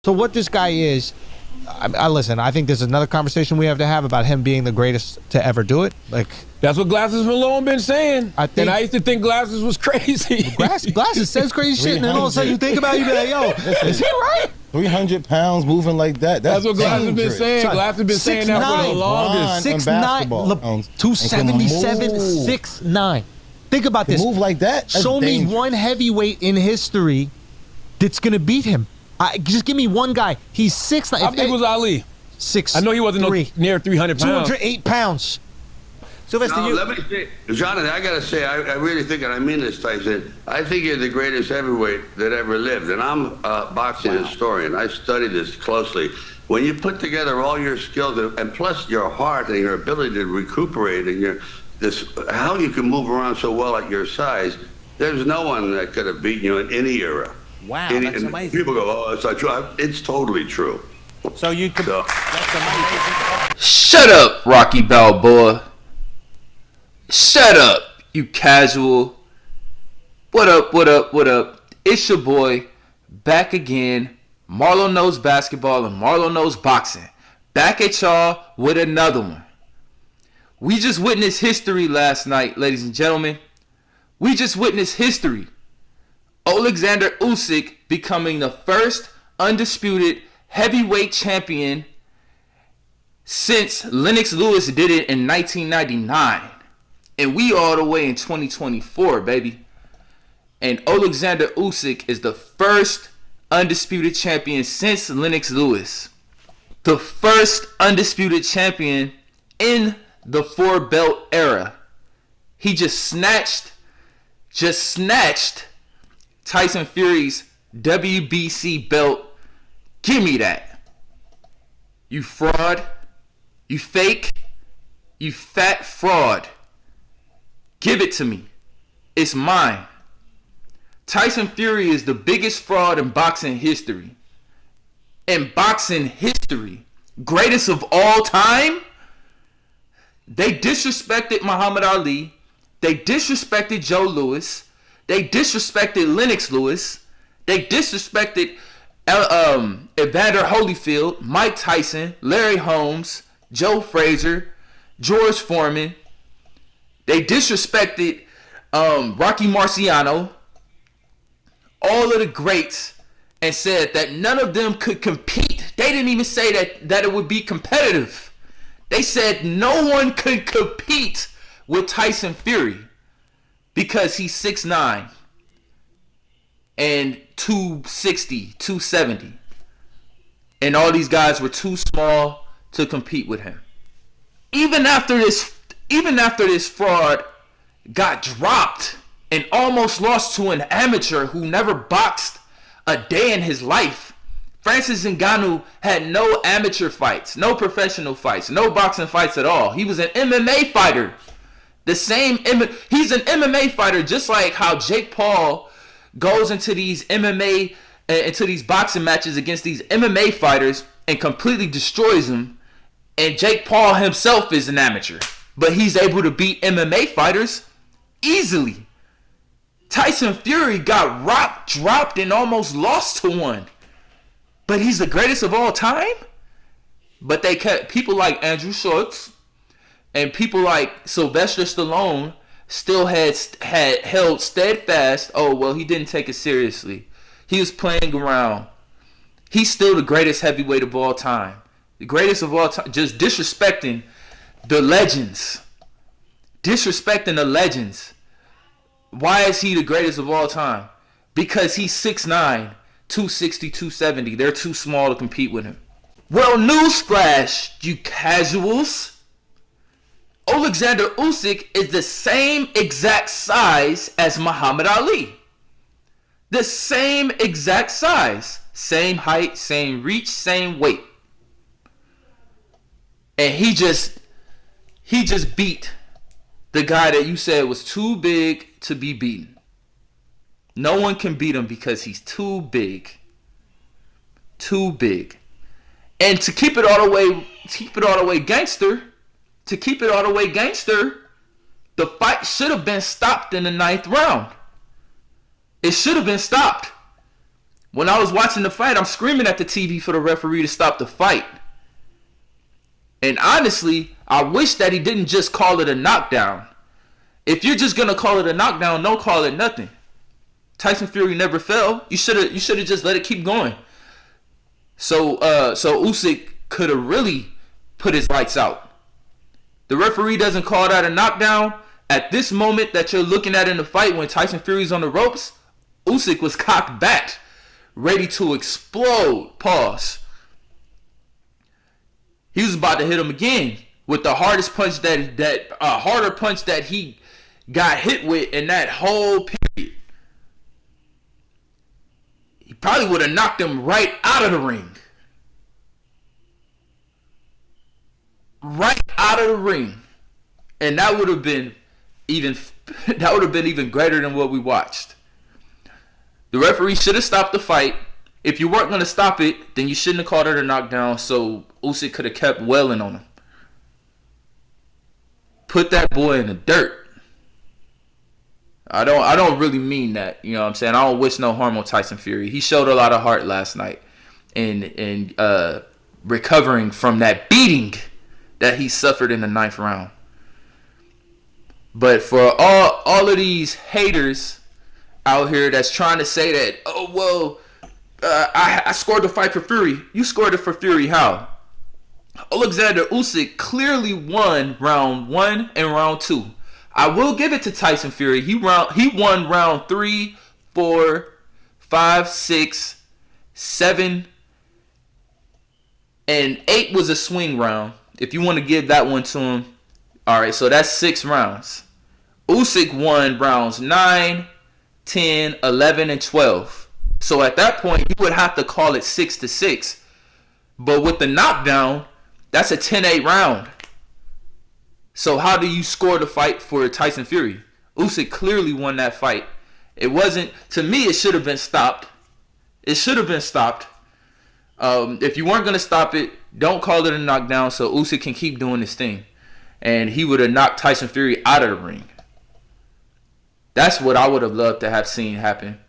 So what this guy is, I listen, I think there's another conversation we have to have about him being the greatest to ever do it. Like, that's what Glasses Malone been saying. And I used to think Glasses was crazy. Glasses says crazy shit, and then all of a sudden you think about it, you be like, yo, is he right? 300 pounds moving like that. That's what Glasses been saying. Glasses been saying that for the longest. 6'9", 277, 6'9". Think about this. Move like that. Show me one heavyweight in history that's gonna beat him. Just give me one guy. He's 6'9". I think it was Ali. 6'3". I know he wasn't near 300 pounds. 208 pounds. Sylvester, let me say, Jonathan, I gotta say, I really think, and I mean this, Tyson, I think you're the greatest heavyweight that ever lived. And I'm a boxing historian. I studied this closely. When you put together all your skills and plus your heart and your ability to recuperate and how you can move around so well at your size, there's no one that could have beaten you in any era. Wow, that's amazing. People go, oh, it's not true. It's totally true. So you could. That's amazing. Shut up, Rocky Balboa. Shut up, you casual. What up, what up, what up? It's your boy, back again. Marlo knows basketball and Marlo knows boxing. Back at y'all with another one. We just witnessed history last night, ladies and gentlemen. We just witnessed history. Oleksandr Usyk becoming the first undisputed heavyweight champion since Lennox Lewis did it in 1999. And we all the way in 2024, baby. And Oleksandr Usyk is the first undisputed champion since Lennox Lewis. The first undisputed champion in the 4-belt era. He just snatched Tyson Fury's WBC belt. Give me that. You fraud. You fake. You fat fraud. Give it to me. It's mine. Tyson Fury is the biggest fraud in boxing history. In boxing history. Greatest of all time. They disrespected Muhammad Ali. They disrespected Joe Louis. They disrespected Lennox Lewis. They disrespected Evander Holyfield, Mike Tyson, Larry Holmes, Joe Frazier, George Foreman. They disrespected Rocky Marciano. All of the greats, and said that none of them could compete. They didn't even say that it would be competitive. They said no one could compete with Tyson Fury because he's 6'9" and 260, 270. And all these guys were too small to compete with him. Even after this fraud got dropped and almost lost to an amateur who never boxed a day in his life, Francis Ngannou had no amateur fights, no professional fights, no boxing fights at all. He was an MMA fighter. He's an MMA fighter, just like how Jake Paul goes into these boxing matches against these MMA fighters and completely destroys them. And Jake Paul himself is an amateur, but he's able to beat MMA fighters easily. Tyson Fury got dropped and almost lost to one. But he's the greatest of all time? But they kept people like Andrew Schultz and people like Sylvester Stallone still had held steadfast. Oh, well, he didn't take it seriously. He was playing around. He's still the greatest heavyweight of all time. The greatest of all time. Just disrespecting the legends. Disrespecting the legends. Why is he the greatest of all time? Because he's 6'9", 260, 270. They're too small to compete with him. Well, newsflash, you casuals. Oleksandr Usyk is the same exact size as Muhammad Ali. The same exact size. Same height, same reach, same weight. And he just beat the guy that you said was too big to be beaten. No one can beat him because he's too big. Too big. And to keep it all the way gangster, the fight should have been stopped in the 9th round. It should have been stopped. When I was watching the fight, I'm screaming at the TV for the referee to stop the fight. And honestly, I wish that he didn't just call it a knockdown. If you're just gonna call it a knockdown, don't call it nothing. Tyson Fury never fell. You should have just let it keep going. So Usyk could have really put his lights out. The referee doesn't call that a knockdown. At this moment that you're looking at in the fight, when Tyson Fury's on the ropes, Usyk was cocked back, ready to explode. Pause. He was about to hit him again with the hardest punch harder punch that he got hit with in that whole period. He probably would have knocked him right out of the ring. Right out of the ring. And that would have been even greater than what we watched. The referee should have stopped the fight. If you weren't going to stop it, then you shouldn't have called it a knockdown, so Usyk could have kept wailing on him. Put that boy in the dirt. I don't really mean that. You know what I'm saying? I don't wish no harm on Tyson Fury. He showed a lot of heart last night in recovering from that beating that he suffered in the 9th round. But for all of these haters out here that's trying to say that, oh, well, I scored the fight for Fury. You scored it for Fury. How? Oleksandr Usyk clearly won round 1 and round 2. I will give it to Tyson Fury. He won round 3, 4, 5, 6, 7, and 8 was a swing round. If you want to give that one to him. All right, so that's 6 rounds. Usyk won rounds 9, 10, 11, and 12. So at that point, you would have to call it 6-6. But with the knockdown, that's a 10-8 round. So how do you score the fight for Tyson Fury? Usyk clearly won that fight. It wasn't, to me, it should have been stopped. It should have been stopped. If you weren't going to stop it, don't call it a knockdown so Usyk can keep doing his thing. And he would have knocked Tyson Fury out of the ring. That's what I would have loved to have seen happen.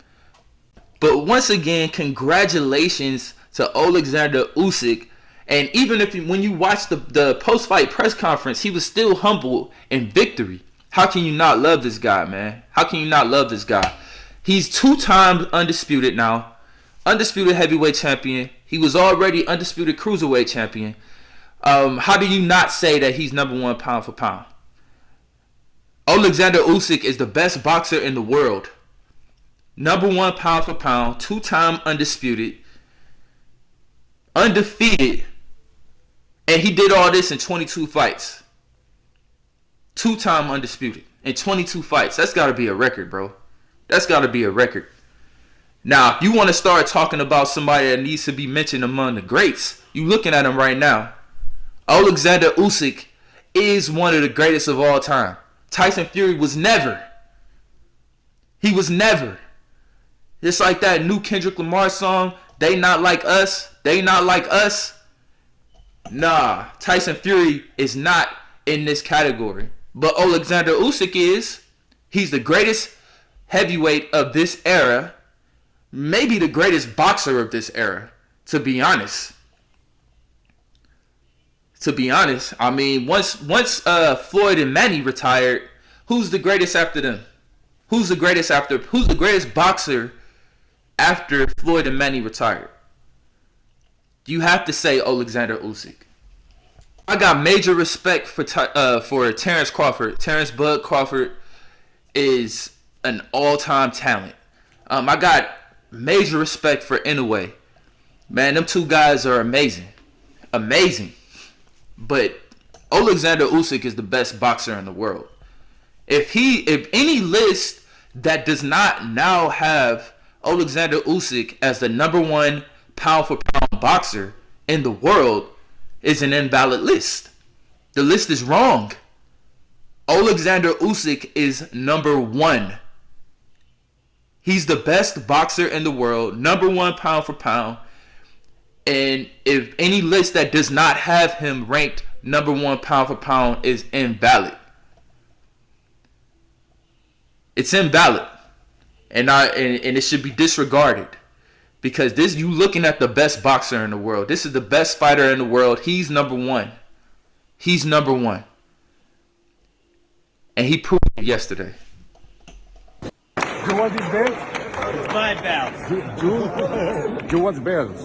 But once again, congratulations to Oleksandr Usyk. And even when you watch the post-fight press conference, he was still humble in victory. How can you not love this guy, man? How can you not love this guy? He's 2-time undisputed now. Undisputed heavyweight champion. He was already undisputed cruiserweight champion. How do you not say that he's number 1 pound for pound? Oleksandr Usyk is the best boxer in the world. Number 1 pound for pound, 2-time undisputed, undefeated, and he did all this in 22 fights. 2-time undisputed in 22 fights. That's got to be a record, bro. That's got to be a record. Now, if you want to start talking about somebody that needs to be mentioned among the greats, you looking at him right now. Oleksandr Usyk is one of the greatest of all time. Tyson Fury was never. He was never. It's like that new Kendrick Lamar song, They Not Like Us. They Not Like Us. Nah, Tyson Fury is not in this category. But Oleksandr Usyk is. He's the greatest heavyweight of this era. Maybe the greatest boxer of this era, to be honest. To be honest, I mean, once Floyd and Manny retired, who's the greatest after them? Who's the greatest boxer after Floyd and Manny retired? You have to say Oleksandr Usyk. I got major respect for Terrence Crawford. Terrence Bud Crawford is an all-time talent. I got major respect for Inoue. Man, them two guys are amazing. Amazing. But Oleksandr Usyk is the best boxer in the world. If any list that does not now have Oleksandr Usyk as the number 1 pound for pound boxer in the world is an invalid list. The list is wrong. Oleksandr Usyk is number 1. He's the best boxer in the world, number 1 pound for pound. And if any list that does not have him ranked number 1 pound for pound is invalid. It's invalid. And it should be disregarded. Because this, you looking at the best boxer in the world. This is the best fighter in the world. He's number one. He's number one. And he proved it yesterday. You want this belt? It's my belt. You want the belt?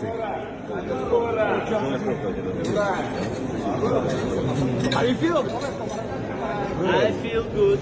How do you feel? I feel good.